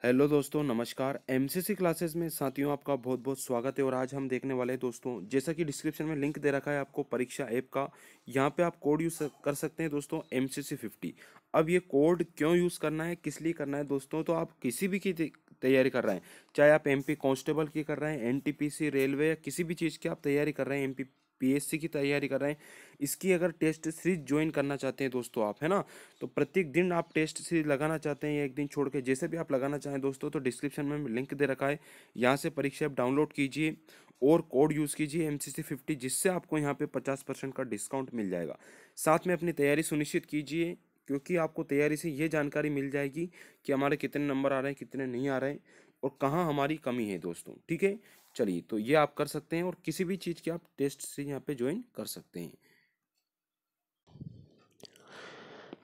Hello दोस्तों, नमस्कार। MCC classes में साथियों आपका बहुत बहुत स्वागत है। और आज हम देखने वाले हैं दोस्तों, जैसा कि डिस्क्रिप्शन में लिंक दे रखा है आपको परीक्षा ऐप का। यहाँ पे आप कोड यूज़ कर सकते हैं दोस्तों, MCC50। अब ये कोड क्यों यूज़ करना है, किस लिए करना है दोस्तों, तो आप किसी भी की तैयारी कर रहे हैं, चाहे आप MP कांस्टेबल की कर रहे हैं, NTPC, रेलवे या किसी भी चीज़ की आप तैयारी कर रहे हैं, MP PSC की तैयारी कर रहे हैं, इसकी अगर टेस्ट सीरीज ज्वाइन करना चाहते हैं दोस्तों आप, है ना, तो प्रत्येक दिन आप टेस्ट सीरीज लगाना चाहते हैं या एक दिन छोड़ के, जैसे भी आप लगाना चाहें दोस्तों, तो डिस्क्रिप्शन में लिंक दे रखा है। यहाँ से परीक्षा ऐप डाउनलोड कीजिए और कोड यूज़ कीजिए MCC50, जिससे आपको यहाँ पे 50% का डिस्काउंट मिल जाएगा। साथ में अपनी तैयारी सुनिश्चित कीजिए, क्योंकि आपको तैयारी से ये जानकारी मिल जाएगी कि हमारे कितने नंबर आ रहे हैं, कितने नहीं आ रहे हैं और कहाँ हमारी कमी है दोस्तों। ठीक है, चलिए, तो ये आप कर सकते हैं और किसी भी चीज़ के आप टेस्ट से यहाँ पे ज्वाइन कर सकते हैं।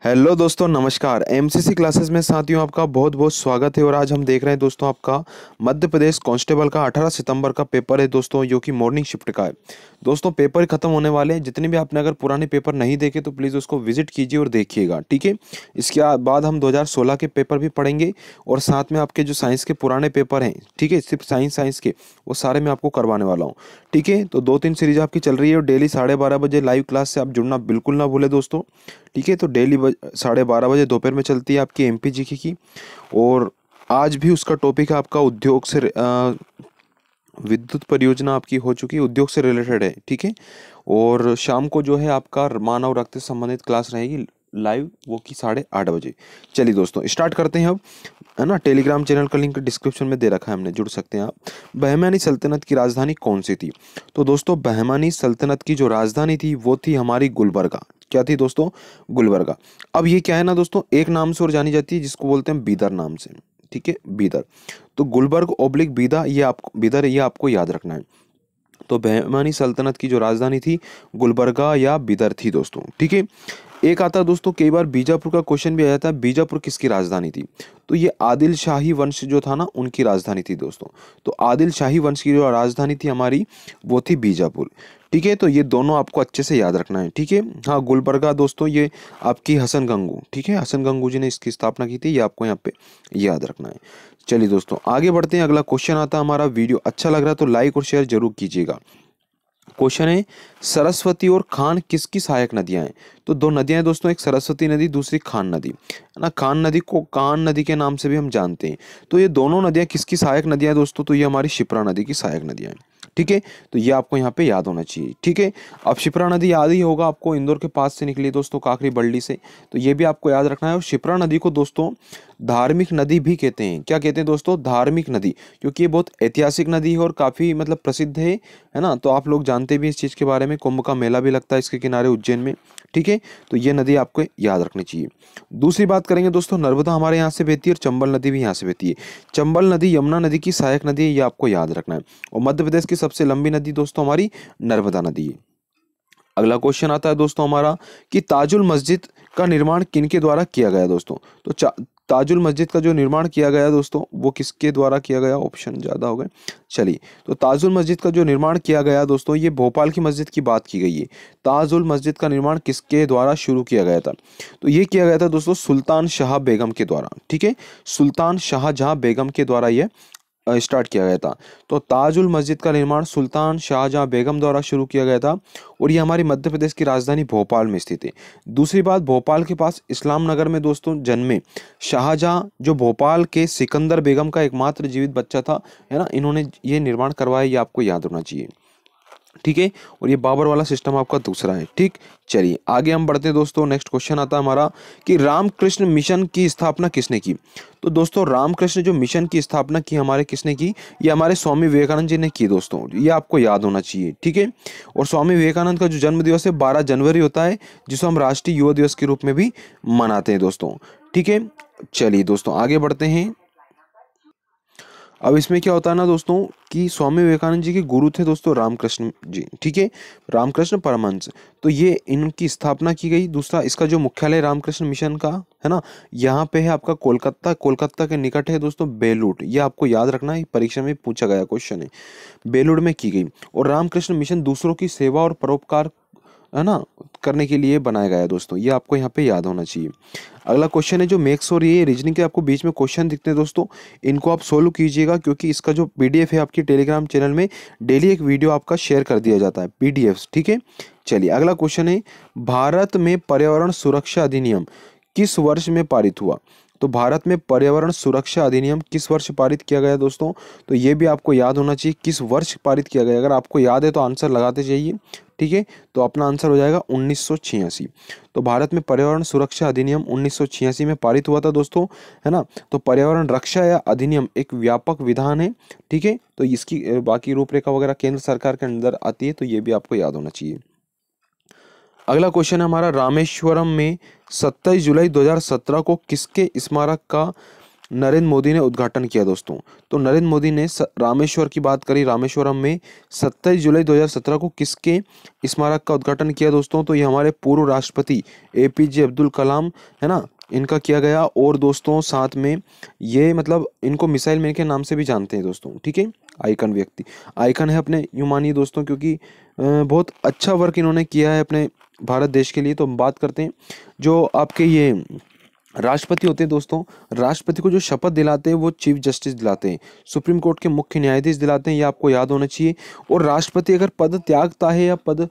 हेलो दोस्तों, नमस्कार। एमसीसी क्लासेस में साथियों आपका बहुत बहुत स्वागत है। और आज हम देख रहे हैं दोस्तों, आपका मध्य प्रदेश कांस्टेबल का 18 सितंबर का पेपर है दोस्तों, जो कि मॉर्निंग शिफ्ट का है। दोस्तों पेपर खत्म होने वाले हैं, जितने भी आपने अगर पुराने पेपर नहीं देखे तो प्लीज़ उसको विजिट कीजिए और देखिएगा। ठीक है, इसके बाद हम 2016 के पेपर भी पढ़ेंगे और साथ में आपके जो साइंस के पुराने पेपर हैं, ठीक है, सिर्फ साइंस के, वो सारे मैं आपको करवाने वाला हूँ। ठीक है, तो 2-3 सीरीज आपकी चल रही है और डेली 12:30 बजे लाइव क्लास से आप जुड़ना बिल्कुल ना भूले दोस्तों। ठीक है, तो डेली 12:30 बजे दोपहर में चलती है आपकी MPGK की। और आज भी उसका टॉपिक है आपका उद्योग से विद्युत परियोजना आपकी हो चुकी है, उद्योग से रिलेटेड है। ठीक है, और शाम को जो है आपका मानव रक्त से संबंधित क्लास रहेगी लाइव, वो की 8:30 बजे। चलिए दोस्तों स्टार्ट करते हैं अब, है ना। टेलीग्राम चैनल का लिंक डिस्क्रिप्शन में दे रखा है हमने, जुड़ सकते हैं आप। बहमानी सल्तनत की राजधानी कौन सी थी? तो दोस्तों बहमानी सल्तनत की जो राजधानी थी वो थी हमारी गुलबर्गा। क्या थी दोस्तों? गुलबर्गा। अब ये क्या है ना दोस्तों, एक नाम से और जानी जाती है, जिसको बोलते हैं बीदर नाम से। ठीक है, बीदर। तो गुलबर्ग ओब्लिक बीदा, ये आपको याद रखना है। तो बहमानी सल्तनत की जो राजधानी थी गुलबर्गा या बिदर थी दोस्तों। ठीक है, एक आता है दोस्तों, कई बार बीजापुर का क्वेश्चन भी आ जाता है, बीजापुर किसकी राजधानी थी? तो ये आदिल शाही वंश जो था ना, उनकी राजधानी थी दोस्तों। तो आदिल शाही वंश की जो राजधानी थी हमारी, वो थी बीजापुर। ठीक है, तो ये दोनों आपको अच्छे से याद रखना है। ठीक है, हाँ, गुलबर्गा दोस्तों ये आपकी हसन गंगू, ठीक है, हसन गंगू जी ने इसकी स्थापना की थी, ये आपको यहाँ पे याद रखना है। चलिए दोस्तों आगे बढ़ते हैं। अगला क्वेश्चन आता है हमारा, वीडियो अच्छा लग रहा है तो लाइक और शेयर जरूर कीजिएगा। क्वेश्चन है, सरस्वती और खान किसकी सहायक नदियां हैं? तो दो नदियां हैं दोस्तों, एक सरस्वती नदी, दूसरी खान नदी, है ना। खान नदी को कान नदी के नाम से भी हम जानते हैं। तो ये दोनों नदियां किसकी सहायक नदियां हैं दोस्तों? तो ये हमारी शिप्रा नदी की सहायक नदियां हैं। ठीक है, तो ये आपको यहाँ पे याद होना चाहिए। ठीक है, अब शिप्रा नदी याद ही होगा आपको, इंदौर के पास से निकली दोस्तों, काकरी बल्ली से। तो ये भी आपको याद रखना है। और शिप्रा नदी को दोस्तों धार्मिक नदी भी कहते हैं। क्या कहते हैं दोस्तों? धार्मिक नदी, क्योंकि ये बहुत ऐतिहासिक नदी है और काफी मतलब प्रसिद्ध है ना। तो आप लोग जानते भी इस चीज के बारे में, कुंभ का मेला भी लगता है इसके किनारे उज्जैन में। ठीक है, तो ये नदी आपको याद रखनी चाहिए। दूसरी बात करेंगे दोस्तों, नर्मदा हमारे यहाँ से बहती है और चंबल नदी भी यहाँ से बहती है। चंबल नदी यमुना नदी की सहायक नदी है, ये आपको याद रखना है। और मध्य प्रदेश की सबसे लंबी नदी दोस्तों हमारी नर्मदा नदी है। अगला क्वेश्चन आता है दोस्तों हमारा, कि ताजुल मस्जिद का निर्माण किनके द्वारा किया गया दोस्तों? तो ताजुल मस्जिद का जो निर्माण किया गया दोस्तों, वो किसके द्वारा किया गया? ऑप्शन ज्यादा हो गए। चलिए, तो ताजुल मस्जिद का जो निर्माण किया गया दोस्तों, ये भोपाल की मस्जिद की बात की गई है। ताजुल मस्जिद का निर्माण किसके द्वारा शुरू किया गया था? तो ये किया गया था दोस्तों सुल्तान शाह बेगम के द्वारा। ठीक है, सुल्तान शाहजहां बेगम के द्वारा ये स्टार्ट किया गया था। तो ताजुल मस्जिद का निर्माण सुल्तान शाहजहां बेगम द्वारा शुरू किया गया था और ये हमारी मध्य प्रदेश की राजधानी भोपाल में स्थित है। दूसरी बात, भोपाल के पास इस्लाम नगर में दोस्तों जन्मे शाहजहां, जो भोपाल के सिकंदर बेगम का एकमात्र जीवित बच्चा था, है ना, इन्होंने ये निर्माण करवाया, ये आपको याद होना चाहिए। ठीक है, और ये बाबर वाला सिस्टम आपका दूसरा है। ठीक, चलिए आगे हम बढ़ते हैं दोस्तों। नेक्स्ट क्वेश्चन आता है हमारा, कि रामकृष्ण मिशन की स्थापना किसने की? तो दोस्तों रामकृष्ण जो मिशन की स्थापना की हमारे, किसने की? ये हमारे स्वामी विवेकानंद जी ने की दोस्तों, ये आपको याद होना चाहिए। ठीक है, और स्वामी विवेकानंद का जो जन्म दिवस है 12 जनवरी होता है, जिसको हम राष्ट्रीय युवा दिवस के रूप में भी मनाते हैं दोस्तों। ठीक है, चलिए दोस्तों आगे बढ़ते हैं। अब इसमें क्या होता है ना दोस्तों, कि स्वामी विवेकानंद जी के गुरु थे दोस्तों रामकृष्ण जी। ठीक है, रामकृष्ण परमहंस। तो ये इनकी स्थापना की गई। दूसरा, इसका जो मुख्यालय रामकृष्ण मिशन का है ना, यहाँ पे है आपका कोलकाता। कोलकाता के निकट है दोस्तों बेलूर, ये आपको याद रखना है, परीक्षा में पूछा गया क्वेश्चन है। बेलूर में की गई। और रामकृष्ण मिशन दूसरों की सेवा और परोपकार है ना, करने के लिए बनाया गया है दोस्तों। ये आपको यहाँ पे याद होना चाहिए। अगला क्वेश्चन है जो मेक्स और ये रीजनिंग के आपको बीच में क्वेश्चन दिखते हैं दोस्तों, इनको आप सोल्व कीजिएगा, क्योंकि इसका जो पीडीएफ है आपकी टेलीग्राम चैनल में डेली एक वीडियो आपका शेयर कर दिया जाता है, पीडीएफ, ठीक है। चलिए अगला क्वेश्चन है, भारत में पर्यावरण सुरक्षा अधिनियम किस वर्ष में पारित हुआ? तो भारत में पर्यावरण सुरक्षा अधिनियम किस वर्ष पारित किया गया दोस्तों? तो ये भी आपको याद होना चाहिए किस वर्ष पारित किया गया। अगर आपको याद है तो आंसर लगाते जाइए, ठीक है। तो अपना आंसर हो जाएगा 1986। तो भारत में पर्यावरण सुरक्षा अधिनियम 1986 में पारित हुआ था दोस्तों, है ना। तो पर्यावरण रक्षा या अधिनियम एक व्यापक विधान है, ठीक है। तो इसकी बाकी रूपरेखा वगैरह केंद्र सरकार के अंदर आती है, तो ये भी आपको याद होना चाहिए। अगला क्वेश्चन है हमारा, रामेश्वरम में 27 जुलाई 2017 को किसके स्मारक का नरेंद्र मोदी ने उद्घाटन किया दोस्तों? तो नरेंद्र मोदी ने रामेश्वर की बात करी, रामेश्वरम में 27 जुलाई 2017 को किसके स्मारक का उद्घाटन किया दोस्तों? तो ये हमारे पूर्व राष्ट्रपति एपीजे अब्दुल कलाम, है ना, इनका किया गया। और दोस्तों साथ में ये मतलब इनको मिसाइल मैन के नाम से भी जानते हैं दोस्तों, ठीक है। आइकन व्यक्ति, आइकन है अपने, यूं मानिए दोस्तों, क्योंकि बहुत अच्छा वर्क इन्होंने किया है अपने भारत देश के लिए। तो हम बात करते हैं जो आपके ये राष्ट्रपति होते हैं दोस्तों, राष्ट्रपति को जो शपथ दिलाते हैं वो चीफ जस्टिस दिलाते हैं, सुप्रीम कोर्ट के मुख्य न्यायाधीश दिलाते हैं, ये आपको याद होना चाहिए। और राष्ट्रपति अगर पद त्यागता है या पद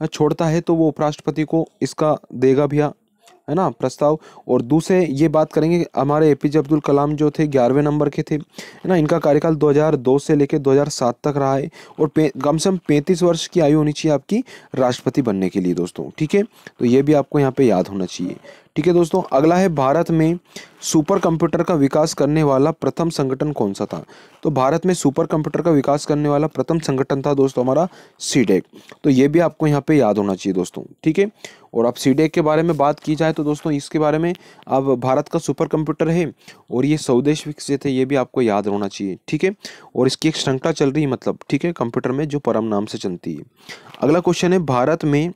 छोड़ता है तो वो उपराष्ट्रपति को इसका देगा भी, है ना, प्रस्ताव। और दूसरे ये बात करेंगे, हमारे एपीजे अब्दुल कलाम जो थे 11वें नंबर के थे, है ना। इनका कार्यकाल 2002 से लेकर 2007 तक रहा है। और कम से कम 35 वर्ष की आयु होनी चाहिए आपकी राष्ट्रपति बनने के लिए दोस्तों, ठीक है। तो ये भी आपको यहाँ पे याद होना चाहिए, ठीक है दोस्तों। अगला है, भारत में सुपर कंप्यूटर का विकास करने वाला प्रथम संगठन कौन सा था? तो भारत में सुपर कंप्यूटर का विकास करने वाला प्रथम संगठन था दोस्तों हमारा सीडेक। तो ये भी आपको यहाँ पे याद होना चाहिए दोस्तों, ठीक है। और अब सीडेक के बारे में बात की जाए तो दोस्तों इसके बारे में, अब भारत का सुपर कंप्यूटर है और ये स्वदेश विकसित है, ये भी आपको याद होना चाहिए, ठीक है। और इसकी एक श्रृंखला चल रही है, मतलब, ठीक है, कंप्यूटर में, जो परम नाम से चलती है। अगला क्वेश्चन है, भारत में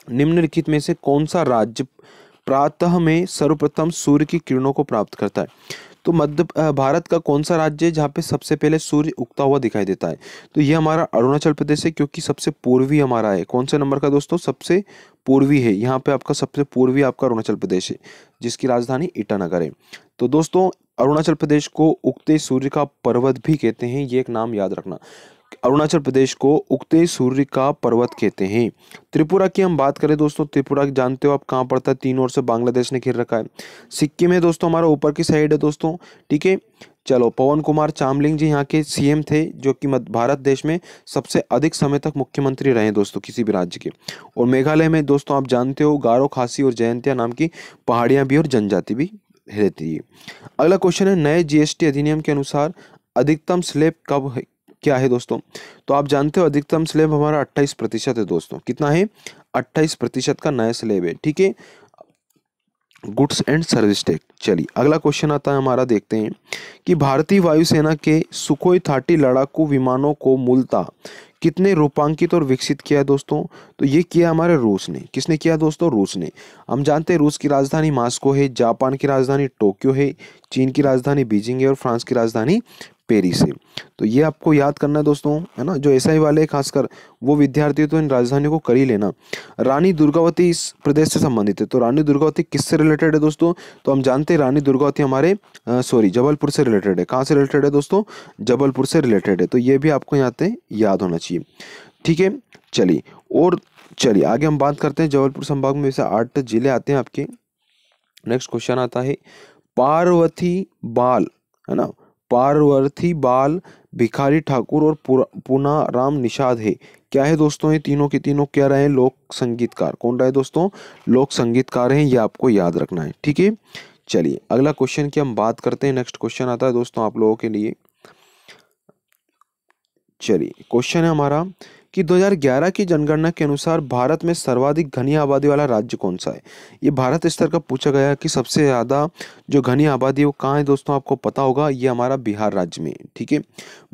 निम्नलिखित में से कौन सा राज्य प्रातः में सर्वप्रथम सूर्य की किरणों को प्राप्त करता है? तो भारत का कौन सा राज्य है जहाँ पे सबसे पहले सूर्य उगता हुआ दिखाई देता है? तो ये हमारा अरुणाचल प्रदेश है, क्योंकि सबसे पूर्वी हमारा है। कौन से नंबर का दोस्तों? सबसे पूर्वी है। यहाँ पे आपका सबसे पूर्वी आपका अरुणाचल प्रदेश है, जिसकी राजधानी ईटानगर है। तो दोस्तों अरुणाचल प्रदेश को उगते सूर्य का पर्वत भी कहते हैं, ये एक नाम याद रखना। अरुणाचल प्रदेश को उगते सूर्य का पर्वत कहते हैं। त्रिपुरा की हम बात करें दोस्तों, त्रिपुरा जानते हो आप कहाँ पड़ता है? 3 ओर से बांग्लादेश ने घेर रखा है। सिक्किम है दोस्तों हमारा ऊपर की साइड है दोस्तों, ठीक है। चलो, पवन कुमार चामलिंग जी यहाँ के सीएम थे, जो कि भारत देश में सबसे अधिक समय तक मुख्यमंत्री रहे दोस्तों किसी भी राज्य के। और मेघालय में दोस्तों आप जानते हो गारो, खासी और जयंतिया नाम की पहाड़ियां भी और जनजाति भी रहती है। अगला क्वेश्चन है, नए जीएसटी अधिनियम के अनुसार अधिकतम स्लैब कब है, क्या है दोस्तों? तो आप जानते हो अधिकतम स्लैब हमारा 28% है दोस्तों। कितना है? 28% का नया स्लैब है, ठीक है, गुड्स एंड सर्विस टैक्स। चलिए अगला क्वेश्चन आता है हमारा, देखते हैं कि भारतीय वायुसेना के सुखोई 30 लड़ाकू विमानों को मूलतः कितने रूपांकित और विकसित किया है दोस्तों? तो ये किया हमारे रूस ने। किसने किया दोस्तों? रूस ने। हम जानते हैं रूस की राजधानी मॉस्को है, जापान की राजधानी टोक्यो है, चीन की राजधानी बीजिंग है और फ्रांस की राजधानी पेरिस है। तो ये आपको याद करना है दोस्तों, है ना। जो एसआई वाले खासकर वो विद्यार्थी तो इन राजधानियों को कर ही लेना। रानी दुर्गावती इस प्रदेश से संबंधित है। तो रानी दुर्गावती किससे रिलेटेड है दोस्तों? तो हम जानते हैं रानी दुर्गावती हमारे जबलपुर से रिलेटेड है। कहाँ से रिलेटेड है दोस्तों? जबलपुर से रिलेटेड है। तो ये भी आपको यहाँ पे याद होना चाहिए, ठीक है। चलिए, और चलिए आगे हम बात करते हैं। जबलपुर संभाग में वैसे 8 जिले आते हैं आपके। नेक्स्ट क्वेश्चन आता है, पार्वती बाल, है ना, पार्वती बाल, भिखारी ठाकुर और पूनाराम निषाद है। क्या है दोस्तों? ये तीनों के तीनों क्या रहे? लोक संगीतकार। कौन रहे दोस्तों? लोक संगीतकार हैं, ये आपको याद रखना है, ठीक है। चलिए अगला क्वेश्चन की हम बात करते हैं। नेक्स्ट क्वेश्चन आता है दोस्तों आप लोगों के लिए। चलिए क्वेश्चन है हमारा कि 2011 की जनगणना के अनुसार भारत में सर्वाधिक घनी आबादी वाला राज्य कौन सा है? ये भारत स्तर का पूछा गया कि सबसे ज़्यादा जो घनी आबादी है वो कहाँ है दोस्तों? आपको पता होगा, ये हमारा बिहार राज्य में है, ठीक है।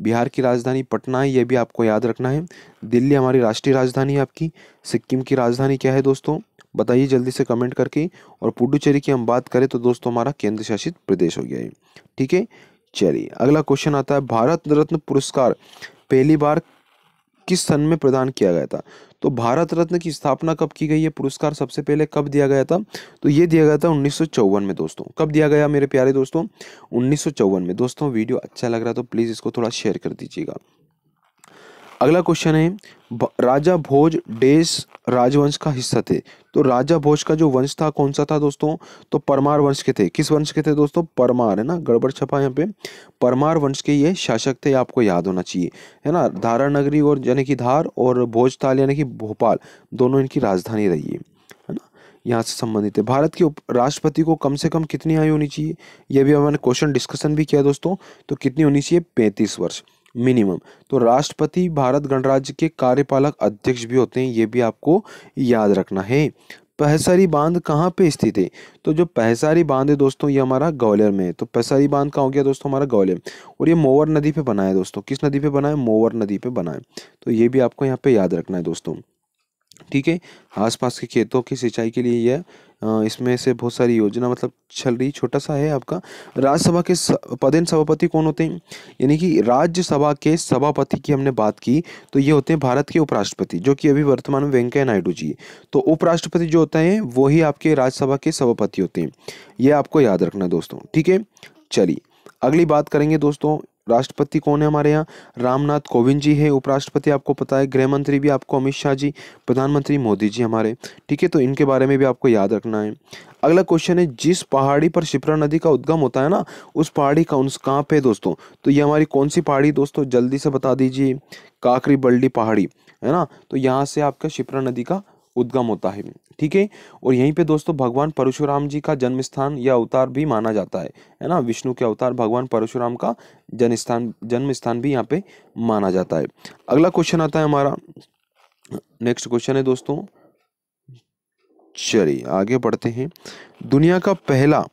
बिहार की राजधानी पटना है, ये भी आपको याद रखना है। दिल्ली हमारी राष्ट्रीय राजधानी है आपकी। सिक्किम की राजधानी क्या है दोस्तों? बताइए जल्दी से कमेंट करके। और पुडुचेरी की हम बात करें तो दोस्तों हमारा केंद्र शासित प्रदेश हो गया है, ठीक है। चलिए अगला क्वेश्चन आता है, भारत रत्न पुरस्कार पहली बार किस सन में प्रदान किया गया था? तो भारत रत्न की स्थापना कब की गई है? पुरस्कार सबसे पहले कब दिया गया था? तो ये दिया गया था 1954 में दोस्तों। कब दिया गया मेरे प्यारे दोस्तों? 1954 में। दोस्तों वीडियो अच्छा लग रहा है तो प्लीज़ इसको थोड़ा शेयर कर दीजिएगा। अगला क्वेश्चन है, राजा भोज देश राजवंश का हिस्सा थे। तो राजा भोज का जो वंश था कौन सा था दोस्तों? तो परमार वंश के थे। किस वंश के थे दोस्तों? परमार, है ना, गड़बड़ छपा यहाँ पे। परमार वंश के ये शासक थे, आपको याद होना चाहिए, है ना। धारा नगरी और यानी कि धार और भोजताल यानी कि भोपाल, दोनों इनकी राजधानी रही है ना। यहाँ से संबंधित है। भारत के राष्ट्रपति को कम से कम कितनी आयु होनी चाहिए? यह भी हमने क्वेश्चन डिस्कशन भी किया दोस्तों। तो कितनी होनी चाहिए? 35 वर्ष मिनिमम। तो राष्ट्रपति भारत गणराज्य के कार्यपालक अध्यक्ष भी होते हैं, ये भी आपको याद रखना है। पहसारी बांध कहाँ पे स्थित है? तो जो पहसारी बांध है दोस्तों ये हमारा ग्वालियर में है। तो पहसारी बांध कहाँ हो गया दोस्तों? हमारा ग्वालियर। और ये मोवर नदी पे बना है दोस्तों। किस नदी पे बना है? मोवर नदी पे बना है। तो ये भी आपको यहाँ पे याद रखना है दोस्तों, ठीक है। आसपास के खेतों की सिंचाई के लिए यह इसमें से बहुत सारी योजना मतलब चल रही। छोटा सा है आपका। राज्यसभा के पदेन सभापति कौन होते हैं? यानी कि राज्यसभा के सभापति की हमने बात की तो ये होते हैं भारत के उपराष्ट्रपति, जो कि अभी वर्तमान में वेंकैया नायडू जी है। तो उपराष्ट्रपति जो होता है वही आपके राज्यसभा के सभापति होते हैं। ये आपको याद रखना दोस्तों, ठीक है। चलिए अगली बात करेंगे दोस्तों। राष्ट्रपति कौन है हमारे यहाँ? रामनाथ कोविंद जी है उपराष्ट्रपति, आपको पता है। गृह मंत्री भी आपको अमित शाह जी, प्रधानमंत्री मोदी जी हमारे, ठीक है। तो इनके बारे में भी आपको याद रखना है। अगला क्वेश्चन है, जिस पहाड़ी पर शिप्रा नदी का उद्गम होता है ना, उस पहाड़ी का कहाँ पे दोस्तों? तो ये हमारी कौन सी पहाड़ी दोस्तों? जल्दी से बता दीजिए। काकरी बल्डी पहाड़ी, है ना। तो यहाँ से आपका शिप्रा नदी का उद्गम होता है, ठीक है। और यहीं पे दोस्तों भगवान परशुराम जी का जन्म स्थान या अवतार भी माना जाता है ना। विष्णु के अवतार भगवान परशुराम का जन्म स्थान भी यहाँ पे माना जाता है। अगला क्वेश्चन आता है हमारा, नेक्स्ट क्वेश्चन है दोस्तों। चलिए आगे बढ़ते हैं। दुनिया का पहला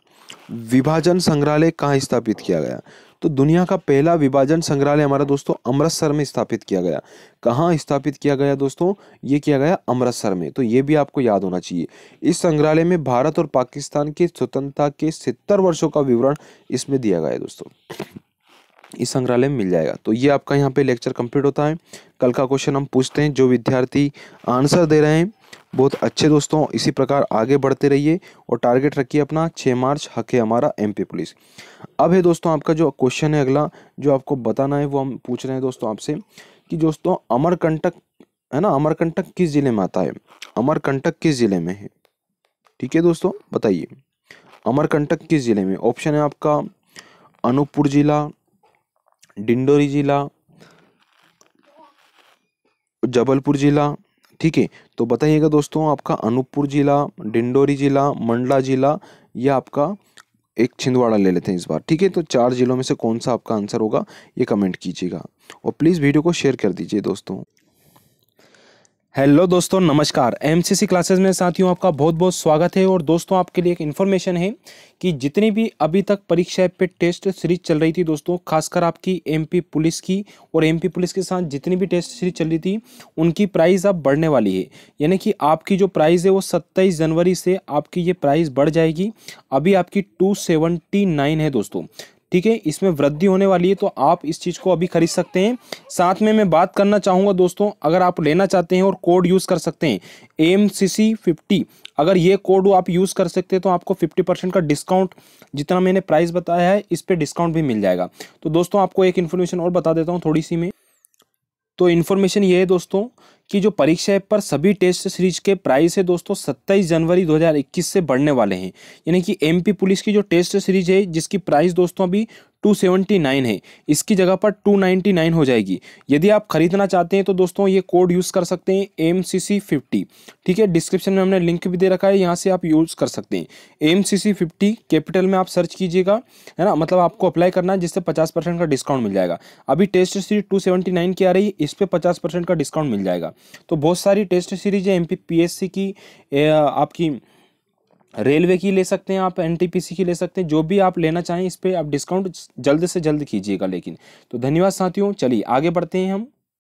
विभाजन संग्रहालय कहाँ स्थापित किया गया? तो दुनिया का पहला विभाजन संग्रहालय हमारा दोस्तों अमृतसर में स्थापित किया गया। कहाँ स्थापित किया गया दोस्तों? ये किया गया अमृतसर में। तो ये भी आपको याद होना चाहिए। इस संग्रहालय में भारत और पाकिस्तान की स्वतंत्रता के 70 वर्षों का विवरण इसमें दिया गया है दोस्तों। इस संग्रहालय में मिल जाएगा। तो ये आपका यहाँ पे लेक्चर कंप्लीट होता है। कल का क्वेश्चन हम पूछते हैं। जो विद्यार्थी आंसर दे रहे हैं बहुत अच्छे दोस्तों, इसी प्रकार आगे बढ़ते रहिए और टारगेट रखिए अपना 6 मार्च हक है हमारा एमपी पुलिस। अब है दोस्तों आपका जो क्वेश्चन है अगला जो आपको बताना है वो हम पूछ रहे हैं दोस्तों आपसे कि दोस्तों अमरकंटक, है ना, अमरकंटक किस जिले में आता है? अमरकंटक किस जिले में है? ठीक है दोस्तों बताइए, अमरकंटक किस जिले में? ऑप्शन है आपका अनूपपुर जिला, डिंडोरी जिला, जबलपुर जिला, ठीक है। तो बताइएगा दोस्तों आपका अनूपपुर जिला, डिंडोरी जिला, मंडला जिला या आपका एक छिंदवाड़ा ले लेते हैं इस बार, ठीक है। तो 4 जिलों में से कौन सा आपका आंसर होगा ये कमेंट कीजिएगा और प्लीज़ वीडियो को शेयर कर दीजिए दोस्तों। हेलो दोस्तों, नमस्कार। एमसीसी क्लासेस में साथियों आपका बहुत बहुत स्वागत है। और दोस्तों आपके लिए एक इन्फॉर्मेशन है कि जितनी भी अभी तक परीक्षा पे टेस्ट सीरीज चल रही थी दोस्तों, खासकर आपकी एमपी पुलिस की और एमपी पुलिस के साथ जितनी भी टेस्ट सीरीज चल रही थी उनकी प्राइस अब बढ़ने वाली है। यानी कि आपकी जो प्राइस है वो 27 जनवरी से आपकी ये प्राइस बढ़ जाएगी। अभी आपकी 279 है दोस्तों, ठीक है। इसमें वृद्धि होने वाली है तो आप इस चीज़ को अभी खरीद सकते हैं। साथ में मैं बात करना चाहूँगा दोस्तों, अगर आप लेना चाहते हैं और कोड यूज़ कर सकते हैं AMCC50, अगर ये कोड आप यूज़ कर सकते हैं तो आपको 50% का डिस्काउंट, जितना मैंने प्राइस बताया है इस पर डिस्काउंट भी मिल जाएगा। तो दोस्तों आपको एक इन्फॉर्मेशन और बता देता हूँ थोड़ी सी मैं। तो इन्फॉर्मेशन ये है दोस्तों कि जो परीक्षा ऐप पर सभी टेस्ट सीरीज के प्राइस है दोस्तों 27 जनवरी 2021 से बढ़ने वाले हैं। यानी कि एमपी पुलिस की जो टेस्ट सीरीज है जिसकी प्राइस दोस्तों अभी 279 है, इसकी जगह पर 299 हो जाएगी। यदि आप खरीदना चाहते हैं तो दोस्तों ये कोड यूज़ कर सकते हैं AMCC50, ठीक है। डिस्क्रिप्शन में हमने लिंक भी दे रखा है, यहाँ से आप यूज़ कर सकते हैं। AMCC50 कैपिटल में आप सर्च कीजिएगा, है ना, मतलब आपको अप्लाई करना है जिससे 50% का डिस्काउंट मिल जाएगा। अभी टेस्ट सीरीज 279 की आ रही है, इस पर 50% का डिस्काउंट मिल जाएगा। तो बहुत सारी टेस्ट सीरीज है, MPPSC की, आपकी रेलवे की ले सकते हैं आप, NTPC की ले सकते हैं, जो भी आप लेना चाहें इस पे आप डिस्काउंट जल्द से जल्द कीजिएगा लेकिन। तो धन्यवाद साथियों, चलिए आगे बढ़ते हैं हम।